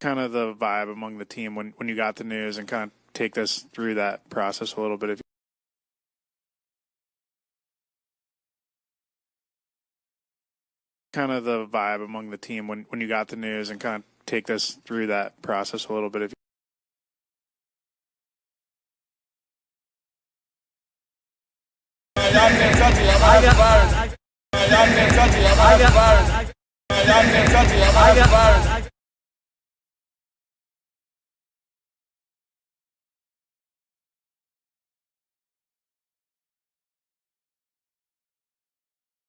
kind of the vibe among the team when you got the news, and kind of take us through that process a little bit. Kind of the vibe among the team when you got the news, and kind of take us through that process a little bit. Y'all can't touch it. I got the virus. Y'all can't touch it. I got the virus. Y'all can't touch it. I got the virus.